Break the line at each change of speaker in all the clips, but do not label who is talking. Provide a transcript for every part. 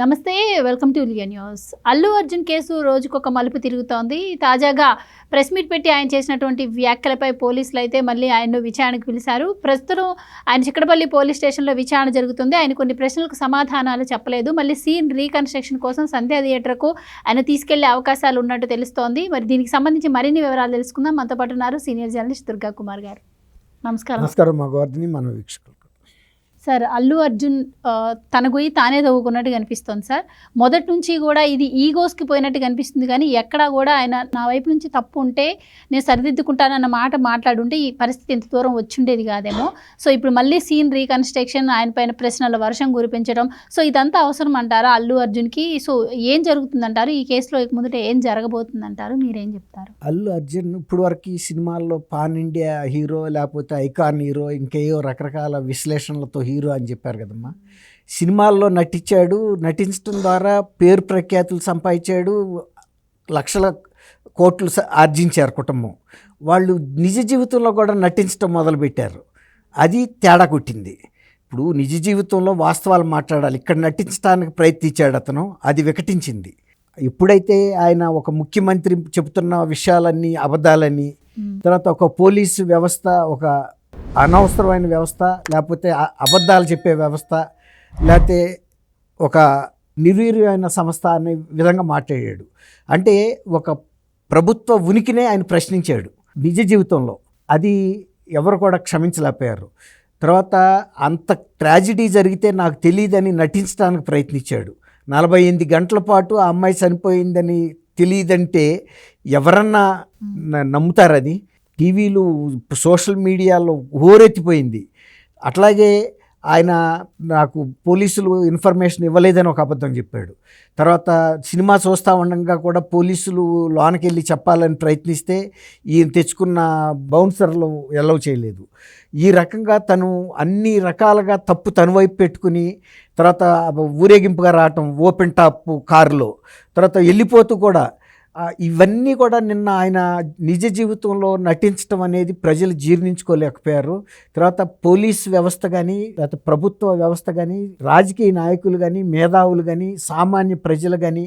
నమస్తే, welcome to India news. Allu Arjun case రోజుకొక మలుపు తిరుగుతోంది. తాజాగా ప్రెస్ మీట్ పెట్టి ఆయన చేసినటువంటి వ్యాఖ్యలపై పోలీసులు అయితే మళ్ళీ ఆయన్ను విచారణకు పిలిచారు. ప్రస్తుతం ఆయన చిక్కడపల్లి పోలీస్ స్టేషన్లో విచారణ జరుగుతుంది. ఆయన కొన్ని ప్రశ్నలకు సమాధానాలు చెప్పలేదు. మళ్ళీ సీన్ రీకన్స్ట్రక్షన్ కోసం సంధ్యా థియేటర్కు ఆయన తీసుకెళ్లే అవకాశాలు ఉన్నట్టు తెలుస్తోంది. మరి దీనికి సంబంధించి మరిన్ని వివరాలు తెలుసుకుందాం. మనతో పాటు ఉన్నారు సీనియర్ జర్నలిస్ట్ దుర్గా కుమార్ గారు. నమస్కారం.
నమస్కారం మగవారిని మన వీక్షకులకు.
సార్, అల్లు అర్జున్ తన గుయి తానే తవ్వుకున్నట్టు కనిపిస్తుంది సార్. మొదటి నుంచి కూడా ఇది ఈగోస్కి పోయినట్టు కనిపిస్తుంది, కానీ ఎక్కడా కూడా ఆయన నా వైపు నుంచి తప్పు ఉంటే నేను సరిదిద్దుకుంటానన్న మాట మాట్లాడుంటే ఈ పరిస్థితి ఇంత దూరం వచ్చుండేది కాదేమో. సో ఇప్పుడు మళ్ళీ సీన్ రీకన్స్ట్రక్షన్, ఆయన పైన ప్రశ్నల వర్షం కురిపించడం, సో ఇదంతా అవసరం అంటారా అల్లు అర్జున్కి? సో ఏం జరుగుతుందంటారు ఈ కేసులో? ముందట ఏం జరగబోతుందంటారు? మీరేం చెప్తారు?
అల్లు అర్జున్ ఇప్పుడు వరకు ఈ సినిమాల్లో పాన్ ఇండియా హీరో, లేకపోతే ఐకాన్ హీరో, ఇంకేయో రకరకాల విశ్లేషణలతో హీరో అని చెప్పారు కదమ్మా. సినిమాల్లో నటించాడు, నటించడం ద్వారా పేరు ప్రఖ్యాతులు సంపాదించాడు, లక్షల కోట్లు ఆర్జించారు కుటుంబం. వాళ్ళు నిజ జీవితంలో కూడా నటించడం మొదలుపెట్టారు. అది తేడా కొట్టింది. ఇప్పుడు నిజ జీవితంలో వాస్తవాలు మాట్లాడాలి, ఇక్కడ నటించడానికి ప్రయత్నించాడు అతను, అది వికటించింది. ఎప్పుడైతే ఆయన ఒక ముఖ్యమంత్రి చెబుతున్న విషయాలన్నీ అబద్ధాలని, తర్వాత ఒక పోలీసు వ్యవస్థ ఒక అనవసరమైన వ్యవస్థ, లేకపోతే అబద్ధాలు చెప్పే వ్యవస్థ, లేకపోతే ఒక నిర్వీర్యమైన సంస్థ అనే విధంగా మాట్లాడాడు. అంటే ఒక ప్రభుత్వ ఉనికినే ఆయన ప్రశ్నించాడు నిజ జీవితంలో. అది ఎవరు కూడా క్షమించలేకపోయారు. తర్వాత అంత ట్రాజిడీ జరిగితే నాకు తెలియదని నటించడానికి ప్రయత్నించాడు. 48 గంటల పాటు ఆ అమ్మాయి చనిపోయిందని తెలియదంటే ఎవరన్నా నమ్ముతారది? టీవీలు, సోషల్ మీడియాలో హోరెత్తిపోయింది. అట్లాగే ఆయన నాకు పోలీసులు ఇన్ఫర్మేషన్ ఇవ్వలేదని ఒక అబద్ధం చెప్పాడు. తర్వాత సినిమా చూస్తూ ఉండగా కూడా పోలీసులు లోనకి వెళ్ళి చెప్పాలని ప్రయత్నిస్తే ఈయన తెచ్చుకున్న బౌన్సర్లు ఎలవ్ చేయలేదు. ఈ రకంగా తను అన్ని రకాలుగా తప్పు తన వైపు పెట్టుకుని, తర్వాత ఊరేగింపుగా రావటం ఓపెన్ టాప్ కారులో, తర్వాత వెళ్ళిపోతూ కూడా ఇవన్నీ కూడా నిన్న ఆయన నిజ జీవితంలో నటించడం అనేది ప్రజలు జీర్ణించుకోలేకపోయారు. తర్వాత పోలీస్ వ్యవస్థ కానీ, లేకపోతే ప్రభుత్వ వ్యవస్థ కానీ, రాజకీయ నాయకులు కానీ, మేధావులు కానీ, సామాన్య ప్రజలు కానీ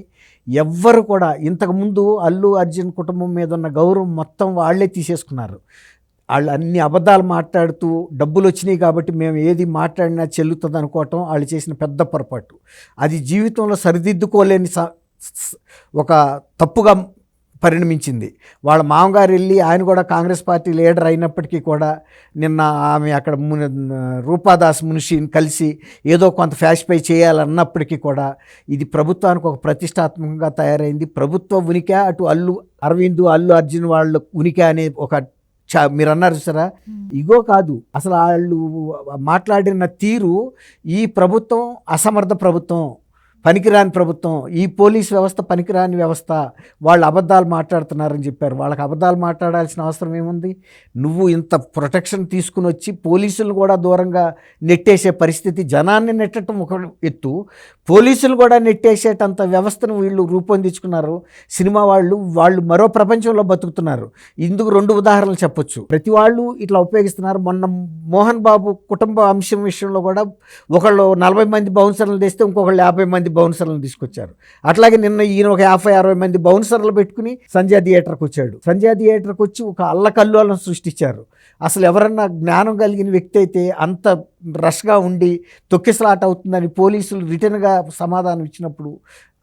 ఎవ్వరు కూడా ఇంతకుముందు అల్లు అర్జున్ కుటుంబం మీద ఉన్న గౌరవం మొత్తం వాళ్ళే తీసేసుకున్నారు. వాళ్ళు అన్ని అబద్ధాలు మాట్లాడుతూ డబ్బులు వచ్చినాయి కాబట్టి మేము ఏది మాట్లాడినా చెల్లుతుంది అనుకోవటం వాళ్ళు చేసిన పెద్ద పొరపాటు. అది జీవితంలో సరిదిద్దుకోలేని ఒక తప్పుగా పరిణమించింది. వాళ్ళ మామగారు వెళ్ళి, ఆయన కూడా కాంగ్రెస్ పార్టీ లీడర్ అయినప్పటికీ కూడా నిన్న ఆమె అక్కడ రూపాదాస్ మున్షిని కలిసి ఏదో కొంత ఫ్యాషిఫై చేయాలన్నప్పటికీ కూడా ఇది ప్రభుత్వానికి ఒక ప్రతిష్టాత్మకంగా తయారైంది. ప్రభుత్వ ఉనికి అటు అరవింద్ అల్లు అర్జున్ వాళ్ళ ఉనికి అనే ఒక మీరు అన్నారు సరే, ఇగో కాదు అసలు వాళ్ళు మాట్లాడిన తీరు. ఈ ప్రభుత్వం అసమర్థ ప్రభుత్వం, పనికిరాని ప్రభుత్వం, ఈ పోలీస్ వ్యవస్థ పనికిరాని వ్యవస్థ, వాళ్ళు అబద్ధాలు మాట్లాడుతున్నారని చెప్పారు. వాళ్ళకి అబద్ధాలు మాట్లాడాల్సిన అవసరం ఏముంది? నువ్వు ఇంత ప్రొటెక్షన్ తీసుకుని వచ్చి పోలీసులు కూడా దూరంగా నెట్టేసే పరిస్థితి, జనాన్ని నెట్టడం ఒక ఎత్తు, పోలీసులు కూడా నెట్టేసేటంత వ్యవస్థను వీళ్ళు రూపొందించుకున్నారు. సినిమా వాళ్ళు మరో ప్రపంచంలో బతుకుతున్నారు. ఇందుకు 2 ఉదాహరణలు చెప్పొచ్చు. ప్రతి వాళ్ళు ఇట్లా ఉపయోగిస్తున్నారు. మొన్న మోహన్ బాబు కుటుంబ అంశం విషయంలో కూడా ఒకళ్ళు 40 మంది బౌన్సర్లు తెస్తే ఇంకొకళ్ళు 50 మంది బౌన్సర్లను తీసుకొచ్చారు. అట్లాగే నిన్న ఈయన ఒక 50-60 మంది బౌన్సర్లు పెట్టుకుని సంధ్యా థియేటర్కి వచ్చాడు. సంధ్యా థియేటర్కి వచ్చి ఒక అల్లకల్లోలను సృష్టించారు. అసలు ఎవరన్నా జ్ఞానం కలిగిన వ్యక్తి అయితే అంత రష్గా ఉండి తొక్కిసలాట అవుతుందని పోలీసులు రిటర్న్గా సమాధానం ఇచ్చినప్పుడు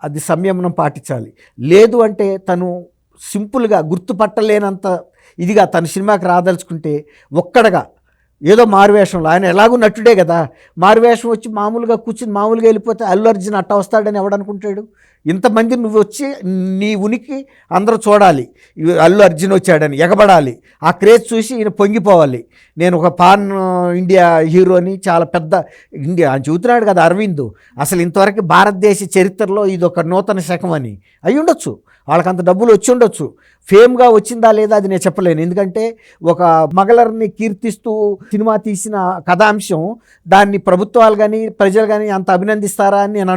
అది సంయమనం పాటించాలి. లేదు అంటే తను సింపుల్గా గుర్తుపట్టలేనంత ఇదిగా తన సినిమాకి రాదలుచుకుంటే ఒక్కడగా ఏదో మారువేషంలో, ఆయన ఎలాగూ నటుడే కదా, మారువేషం వచ్చి మామూలుగా కూర్చుని మామూలుగా వెళ్ళిపోతే అల్లు అర్జున్ అట్ట వస్తాడని ఎవడనుకుంటాడు? ఇంతమంది నువ్వు వచ్చి నీ ఉనికి అందరూ చూడాలి, అల్లు అర్జున్ వచ్చాడని ఎగబడాలి, ఆ క్రేజ్ చూసి ఈయన పొంగిపోవాలి. నేను ఒక పాన్ ఇండియా హీరోని, చాలా పెద్ద ఇండియా అని చెబుతున్నాడు కదా అరవింద్. అసలు ఇంతవరకు భారతదేశ చరిత్రలో ఇది ఒక నూతన శకం అని అయి ఉండొచ్చు. వాళ్ళకి అంత డబ్బులు వచ్చి ఉండొచ్చు. ఫేమ్గా వచ్చిందా లేదా అది నేను చెప్పలేను. ఎందుకంటే ఒక మగలర్ని కీర్తిస్తూ సినిమా తీసిన కథాంశం, దాన్ని ప్రభుత్వాలు కానీ ప్రజలు కానీ అంత అభినందిస్తారా అని నేను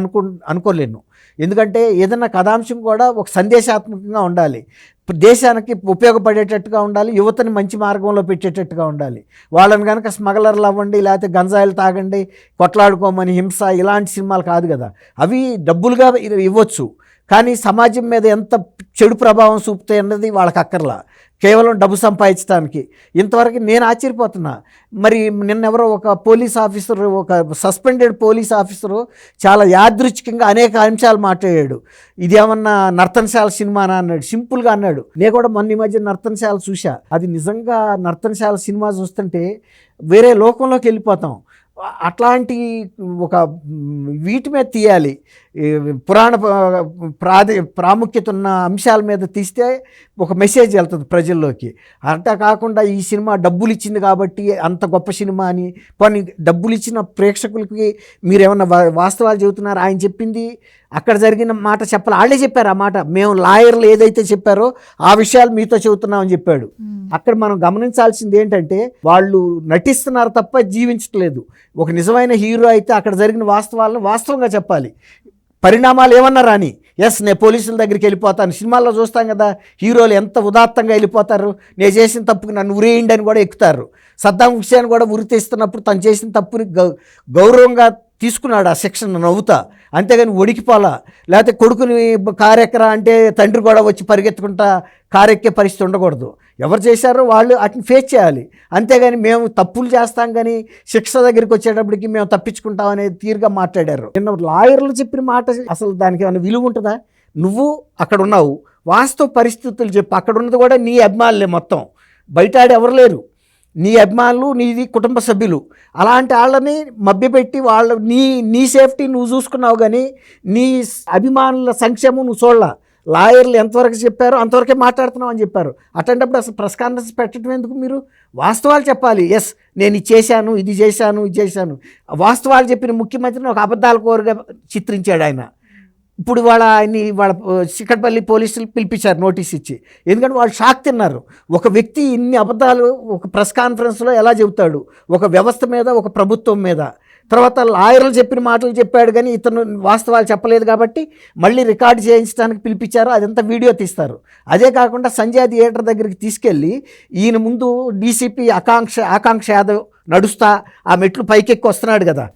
అనుకోలేను. ఎందుకంటే ఏదైనా కథాంశం కూడా ఒక సందేశాత్మకంగా ఉండాలి, దేశానికి ఉపయోగపడేటట్టుగా ఉండాలి, యువతని మంచి మార్గంలో పెట్టేటట్టుగా ఉండాలి. వాళ్ళని కనుక స్మగ్లర్లు అవ్వండి, లేకపోతే గంజాయిలు తాగండి, కొట్లాడుకోమని హింస, ఇలాంటి సినిమాలు కాదు కదా. అవి డబ్బులుగా ఇవ్వచ్చు, కానీ సమాజం మీద ఎంత చెడు ప్రభావం చూపుతాయి అన్నది వాళ్ళకి అక్కర్లా, కేవలం డబ్బు సంపాదించడానికి. ఇంతవరకు నేను ఆశ్చర్యపోతున్నా. మరి నిన్నెవరో ఒక పోలీస్ ఆఫీసరు, ఒక సస్పెండెడ్ పోలీస్ ఆఫీసరు చాలా యాదృచ్ఛికంగా అనేక అంశాలు మాట్లాడాడు. ఇదేమన్నా నర్తనశాల సినిమానా అన్నాడు, సింపుల్గా అన్నాడు. నేను కూడా మొన్న ఈ మధ్య నర్తనశాల చూసా. అది నిజంగా నర్తనశాల సినిమా చూస్తుంటే వేరే లోకంలోకి వెళ్ళిపోతాం. అట్లాంటి ఒక వీటి మీద తీయాలి, పురాణ ప్రాముఖ్యత ఉన్న అంశాల మీద తీస్తే ఒక మెసేజ్ వెళ్తుంది ప్రజల్లోకి. అట్లా కాకుండా ఈ సినిమా డబ్బులు ఇచ్చింది కాబట్టి అంత గొప్ప సినిమా అని, కొన్ని డబ్బులు ఇచ్చిన ప్రేక్షకులకి మీరేమన్నా వాస్తవాలు చెబుతున్నారు. ఆయన చెప్పింది అక్కడ జరిగిన మాట చెప్పాలి, వాళ్ళే చెప్పారు ఆ మాట. మేము లాయర్లు ఏదైతే చెప్పారో ఆ విషయాలు మీతో చెబుతున్నామని చెప్పాడు. అక్కడ మనం గమనించాల్సింది ఏంటంటే వాళ్ళు నటిస్తున్నారు తప్ప జీవించట్లేదు. ఒక నిజమైన హీరో అయితే అక్కడ జరిగిన వాస్తవాలను వాస్తవంగా చెప్పాలి. పరిణామాలు ఏమన్నా రాని, ఎస్ నేను పోలీసుల దగ్గరికి వెళ్ళిపోతాను. సినిమాల్లో చూస్తాం కదా, హీరోలు ఎంత ఉదాత్తంగా వెళ్ళిపోతారు. నేను చేసిన తప్పుకి నన్ను ఉరేయండి అని కూడా ఎక్కుతారు. సద్దాం హుస్సేన్ కూడా ఉరి తీస్తున్నప్పుడు తను చేసిన తప్పుని గౌరవంగా తీసుకున్నాడు ఆ శిక్షను నవ్వుతా, అంతేగాని ఒడికిపోలా. లేకపోతే కొడుకుని కారెక్కరా అంటే తండ్రి కూడా వచ్చి పరిగెత్తుకుంటా కారెక్కే పరిస్థితి ఉండకూడదు. ఎవరు చేశారో వాళ్ళు వాటిని ఫేస్ చేయాలి, అంతేగాని మేము తప్పులు చేస్తాం కానీ శిక్ష దగ్గరికి వచ్చేటప్పటికి మేము తప్పించుకుంటాం అనేది తీరుగా మాట్లాడారు. నిన్న లాయర్లు చెప్పిన మాట అసలు దానికి ఏమైనా విలువ ఉంటుందా? నువ్వు అక్కడ ఉన్నావు, వాస్తవ పరిస్థితులు చెప్పు. అక్కడ ఉన్నది కూడా నీ అభిమానులే, మొత్తం బయట ఎవరు లేరు, నీ అభిమానులు, నీది కుటుంబ సభ్యులు. అలాంటి వాళ్ళని మభ్యపెట్టి వాళ్ళ నీ సేఫ్టీ నువ్వు చూసుకున్నావు, కానీ నీ అభిమానుల సంక్షేమం నువ్వు చూడలా. లాయర్లు ఎంతవరకు చెప్పారో అంతవరకే మాట్లాడుతున్నావు అని చెప్పారు. అట్లాంటప్పుడు అసలు ప్రెస్ కాన్ఫరెన్స్ పెట్టడం ఎందుకు? మీరు వాస్తవాలు చెప్పాలి. ఎస్ నేను ఇది చేశాను, ఇది చేశాను, ఇది చేశాను. వాస్తవాలు చెప్పిన ముఖ్యమంత్రిని ఒక అబద్ధాల కోరుగా చిత్రించాడు ఆయన. ఇప్పుడు వాళ్ళ చిక్కడపల్లి పోలీసులు పిలిపించారు నోటీస్ ఇచ్చి, ఎందుకంటే వాళ్ళు షాక్ తిన్నారు. ఒక వ్యక్తి ఇన్ని అబద్ధాలు ఒక ప్రెస్ కాన్ఫరెన్స్లో ఎలా చెబుతాడు, ఒక వ్యవస్థ మీద, ఒక ప్రభుత్వం మీద. తర్వాత లాయర్లు చెప్పిన మాటలు చెప్పాడు, కానీ ఇతను వాస్తవాలు చెప్పలేదు కాబట్టి మళ్ళీ రికార్డు చేయించడానికి పిలిపించారు. అదంతా వీడియో తీస్తారు. అదే కాకుండా సంజయ్ థియేటర్ దగ్గరికి తీసుకెళ్ళి ఈయన ముందు డీసీపీ ఆకాంక్ష యాదవ్ నడుస్తా ఆ మెట్లు పైకెక్కి వస్తున్నాడు కదా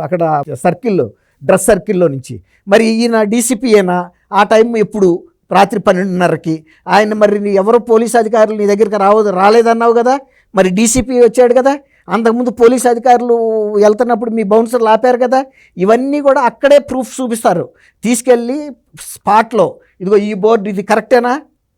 అక్కడ సర్కిల్లో, డ్రెస్ సర్కిల్లో నుంచి. మరి ఈయన డీసీపీ అయినా ఆ టైం ఎప్పుడు రాత్రి 12:30కి ఆయన, మరి ఎవరో పోలీస్ అధికారులు నీ దగ్గరికి రాలేదన్నావు కదా, మరి డీసీపీ వచ్చాడు కదా. అంతకుముందు పోలీస్ అధికారులు వెళ్తున్నప్పుడు మీ బౌన్సర్లు ఆపారు కదా. ఇవన్నీ కూడా అక్కడే ప్రూఫ్ చూపిస్తారు. తీసుకెళ్ళి స్పాట్లో ఇదిగో ఈ బోర్డు ఇది కరెక్టేనా,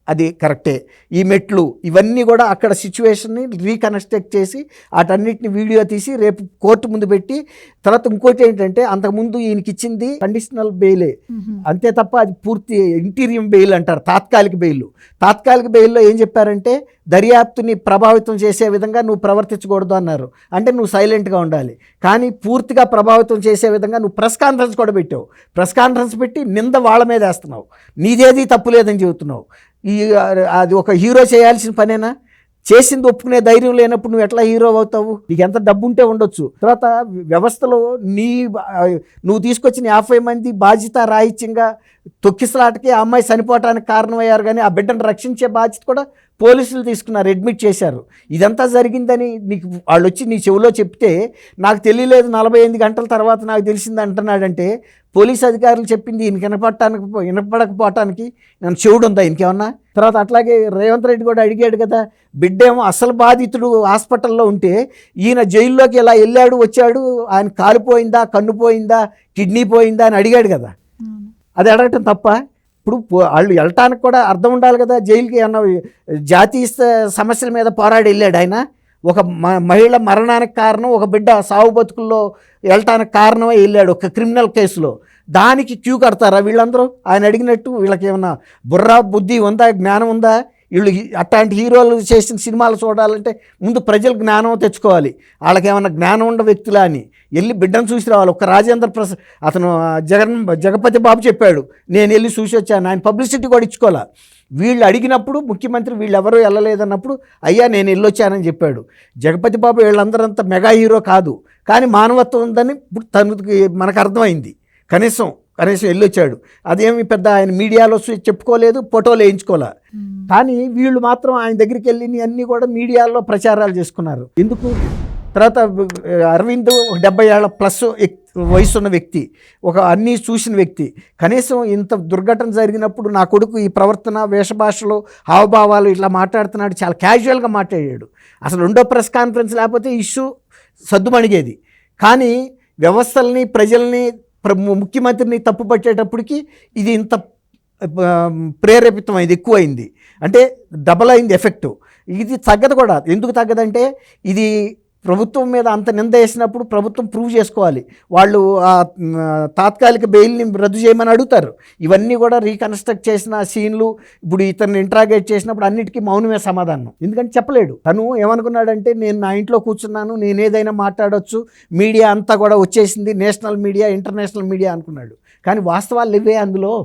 అది కరెక్టే, ఈ మెట్లు, ఇవన్నీ కూడా అక్కడ సిచ్యువేషన్ని రీకన్స్ట్రక్ట్ చేసి వాటన్నిటిని వీడియో తీసి రేపు కోర్టు ముందు పెట్టి, తర్వాత ఇంకోటి ఏంటంటే అంతకుముందు ఈయనకి ఇచ్చింది కండిషనల్ బెయిలే, అంతే తప్ప అది పూర్తి ఇంటీరియం బెయిల్ అంటారు, తాత్కాలిక బెయిల్. తాత్కాలిక బెయిల్లో ఏం చెప్పారంటే దర్యాప్తుని ప్రభావితం చేసే విధంగా నువ్వు ప్రవర్తించకూడదు అన్నారు. అంటే నువ్వు సైలెంట్గా ఉండాలి. కానీ పూర్తిగా ప్రభావితం చేసే విధంగా నువ్వు ప్రెస్ కాన్ఫరెన్స్ కూడా పెట్టావు. ప్రెస్ కాన్ఫరెన్స్ పెట్టి నింద వాళ్ళ మీద వేస్తున్నావు, నీదేది తప్పు లేదని చెబుతున్నావు. అది ఒక హీరో చేయాల్సిన పనేనా? చేసింది ఒప్పుకునే ధైర్యం లేనప్పుడు నువ్వు ఎట్లా హీరో అవుతావు? నీకు ఎంత డబ్బు ఉంటే ఉండొచ్చు. తర్వాత వ్యవస్థలో నువ్వు తీసుకొచ్చిన 50 మంది బాధ్యత రాహిత్యంగా తొక్కిసలాటకి ఆ అమ్మాయి చనిపోవటానికి కారణమయ్యారు, కానీ ఆ బిడ్డను రక్షించే బాధ్యత కూడా పోలీసులు తీసుకున్నారు, అడ్మిట్ చేశారు. ఇదంతా జరిగిందని నీకు వాళ్ళు వచ్చి నీ చెవిలో చెప్తే నాకు తెలియలేదు 48 గంటల తర్వాత నాకు తెలిసింది అంటున్నాడంటే పోలీస్ అధికారులు చెప్పింది ఈయనకి వినపడకపోవటానికి నేను చెవుడు ఉందా ఇంకేమన్నా? తర్వాత అట్లాగే రేవంత్ రెడ్డి కూడా అడిగాడు కదా, బిడ్డేమో అసలు బాధితుడు హాస్పిటల్లో ఉంటే ఈయన జైల్లోకి ఇలా వెళ్ళాడు వచ్చాడు, ఆయన కాలిపోయిందా, కన్ను పోయిందా, కిడ్నీ పోయిందా అని అడిగాడు కదా. అది అడగటం తప్ప? ఇప్పుడు వాళ్ళు వెళ్ళటానికి కూడా అర్థం ఉండాలి కదా. జైలుకి ఏమన్నా జాతీయ సమస్యల మీద పోరాడి వెళ్ళాడు ఆయన? ఒక మహిళ మరణానికి కారణం, ఒక బిడ్డ సావు బతుకుల్లో వెళ్ళటానికి కారణమే వెళ్ళాడు ఒక క్రిమినల్ కేసులో. దానికి క్యూ కడతారా వీళ్ళందరూ? ఆయన అడిగినట్టు వీళ్ళకి ఏమన్నా బుర్రా బుద్ధి ఉందా, జ్ఞానం ఉందా? వీళ్ళు అట్లాంటి హీరోలు చేసిన సినిమాలు చూడాలంటే ముందు ప్రజలు జ్ఞానం తెచ్చుకోవాలి. వాళ్ళకి ఏమన్నా జ్ఞానం ఉండ వ్యక్తులా అని వెళ్ళి బిడ్డను చూసి రావాలి. ఒక రాజేంద్ర ప్రసాద్ అతను జగపతి బాబు చెప్పాడు, నేను వెళ్ళి చూసి వచ్చాను, ఆయన పబ్లిసిటీ కూడా ఇచ్చుకోవాలి. వీళ్ళు అడిగినప్పుడు ముఖ్యమంత్రి వీళ్ళు ఎవరూ వెళ్ళలేదన్నప్పుడు అయ్యా నేను వెళ్ళొచ్చానని చెప్పాడు. జగపతి బాబు వీళ్ళందరంతా మెగా హీరో కాదు, కానీ మానవత్వం ఉందని ఇప్పుడు తనకి మనకు అర్థమైంది. కనీసం కనీసం వెళ్ళొచ్చాడు. అదేమి పెద్ద ఆయన మీడియాలో చెప్పుకోలేదు, ఫోటోలు వేయించుకోలే. కానీ వీళ్ళు మాత్రం ఆయన దగ్గరికి వెళ్ళి అన్నీ కూడా మీడియాలో ప్రచారాలు చేసుకున్నారు. ఎందుకు? తర్వాత అరవింద్ 70 ఏళ్ల ప్లస్ వయసు ఉన్న వ్యక్తి, ఒక అన్నీ చూసిన వ్యక్తి, కనీసం ఇంత దుర్ఘటన జరిగినప్పుడు నా కొడుకు ఈ ప్రవర్తన, వేషభాషలు, హావభావాలు ఇట్లా మాట్లాడుతున్నాడు, చాలా క్యాజువల్గా మాట్లాడాడు. అసలు రెండో ప్రెస్ కాన్ఫరెన్స్ లేకపోతే ఇష్యూ సద్దుమణిగేది. కానీ వ్యవస్థల్ని, ప్రజల్ని, ముఖ్యమంత్రిని తప్పు పట్టేటప్పటికి ఇది ఇంత ప్రేరేపితం అయింది, ఎక్కువైంది. అంటే డబల్ అయింది ఎఫెక్టు. ఇది తగ్గదు కూడా. ఎందుకు తగ్గదంటే ఇది ప్రభుత్వం మీద అంత నింద వేసినప్పుడు ప్రభుత్వం ప్రూవ్ చేసుకోవాలి. వాళ్ళు తాత్కాలిక బెయిల్ని రద్దు చేయమని అడుగుతారు. ఇవన్నీ కూడా రీకన్స్ట్రక్ట్ చేసిన సీన్లు, ఇప్పుడు ఇతన్ని ఇంట్రాగేట్ చేసినప్పుడు అన్నిటికీ మౌనమే సమాధానం. ఎందుకంటే చెప్పలేడు. తను ఏమనుకున్నాడంటే నేను నా ఇంట్లో కూర్చున్నాను, నేను ఏదైనా మాట్లాడవచ్చు, మీడియా అంతా కూడా వచ్చేసింది, నేషనల్ మీడియా, ఇంటర్నేషనల్ మీడియా అనుకున్నాడు. కానీ వాస్తవాలు ఇవే. అందులో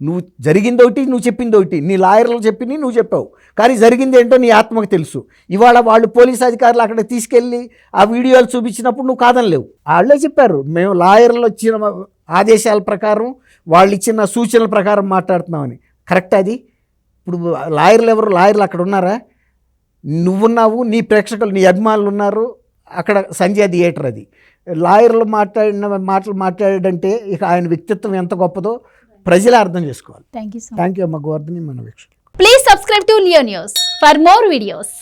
నువ్వు జరిగింది ఒకటి, నువ్వు చెప్పింది ఒకటి, నీ లాయర్లు చెప్పింది నువ్వు చెప్పావు, కానీ జరిగింది ఏంటో నీ ఆత్మకు తెలుసు. ఇవాళ వాళ్ళు పోలీస్ అధికారులు అక్కడ తీసుకెళ్ళి ఆ వీడియోలు చూపించినప్పుడు నువ్వు కాదనలేవు. వాళ్ళే చెప్పారు, మేము లాయర్లు ఇచ్చిన ఆదేశాల ప్రకారం, వాళ్ళు ఇచ్చిన సూచనల ప్రకారం మాట్లాడుతున్నామని. కరెక్ట్ అది? ఇప్పుడు లాయర్లు ఎవరు? లాయర్లు అక్కడ ఉన్నారా? నువ్వున్నావు, నీ ప్రేక్షకులు, నీ అభిమానులు ఉన్నారు అక్కడ. సంజయ్ థియేటర్ అది. లాయర్లు మాట్లాడిన మాటలు మాట్లాడాడంటే ఇక ఆయన వ్యక్తిత్వం ఎంత గొప్పదో ప్రజలే అర్థం చేసుకోవాలి.
థ్యాంక్ యూ
థ్యాంక్ యూ అమ్మ గోవర్ధని, మన వీక్షకులు.
Please subscribe to Leo News for more videos.